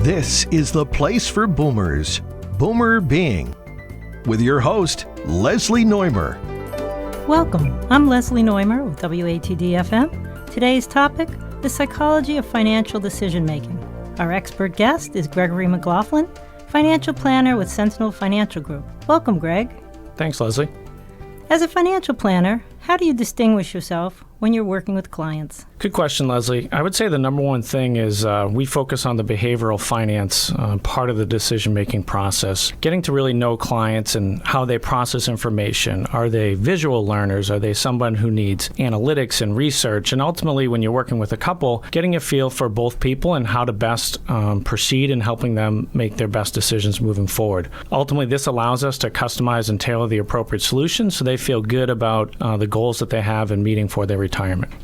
This is the place for boomers, Boomer Being, with your host, Leslie Noymer. Welcome. I'm Leslie Noymer with WATD-FM. Today's topic, the psychology of financial decision-making. Our expert guest is Gregory McLaughlin, financial planner with Centinel Financial Group. Welcome, Greg. Thanks, Leslie. As a financial planner, how do you distinguish yourself when you're working with clients? Good question, Leslie. I would say the number one thing is we focus on the behavioral finance part of the decision-making process. Getting to really know clients and how they process information. Are they visual learners? Are they someone who needs analytics and research? And ultimately, when you're working with a couple, getting a feel for both people and how to best proceed in helping them make their best decisions moving forward. Ultimately, this allows us to customize and tailor the appropriate solution so they feel good about the goals that they have in meeting for their retirement.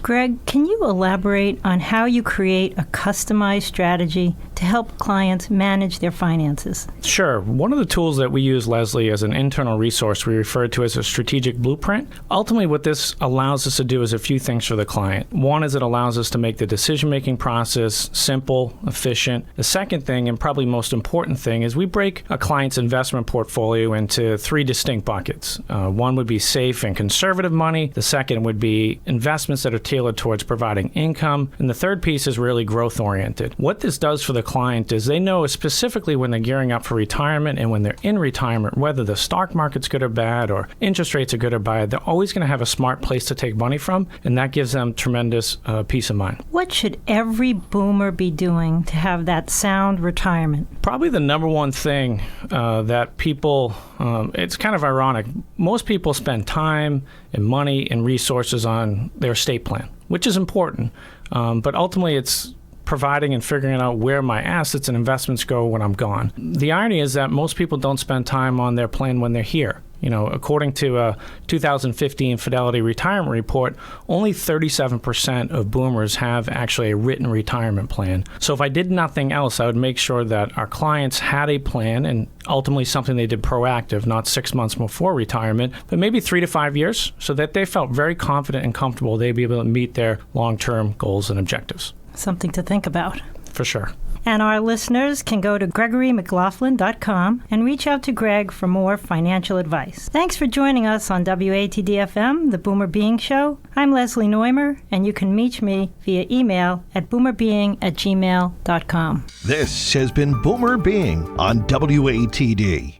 Greg, can you elaborate on how you create a customized strategy to help clients manage their finances? Sure. One of the tools that we use, Leslie, as an internal resource we refer to as a strategic blueprint. Ultimately, what this allows us to do is a few things for the client. One is it allows us to make the decision-making process simple, efficient. The second thing, and probably most important thing, is we break a client's investment portfolio into three distinct buckets. One would be safe and conservative money. The second would be investments that are tailored towards providing income. And the third piece is really growth-oriented. What this does for the client is they know specifically when they're gearing up for retirement and when they're in retirement, whether the stock market's good or bad or interest rates are good or bad, they're always going to have a smart place to take money from, and that gives them tremendous peace of mind. What should every boomer be doing to have that sound retirement? Probably the number one thing that people, it's kind of ironic, most people spend time and money and resources on their estate plan, which is important, but ultimately it's providing and figuring out where my assets and investments go when I'm gone. The irony is that most people don't spend time on their plan when they're here. You know, according to a 2015 Fidelity Retirement Report, only 37% of boomers have actually a written retirement plan. So if I did nothing else, I would make sure that our clients had a plan and ultimately something they did proactive, not 6 months before retirement, but maybe 3 to 5 years, so that they felt very confident and comfortable they'd be able to meet their long-term goals and objectives. Something to think about. For sure. And our listeners can go to GregoryMcLaughlin.com and reach out to Greg for more financial advice. Thanks for joining us on WATD-FM, the Boomer Being Show. I'm Leslie Noymer, and you can reach me via email at boomerbeing@gmail.com. This has been Boomer Being on WATD.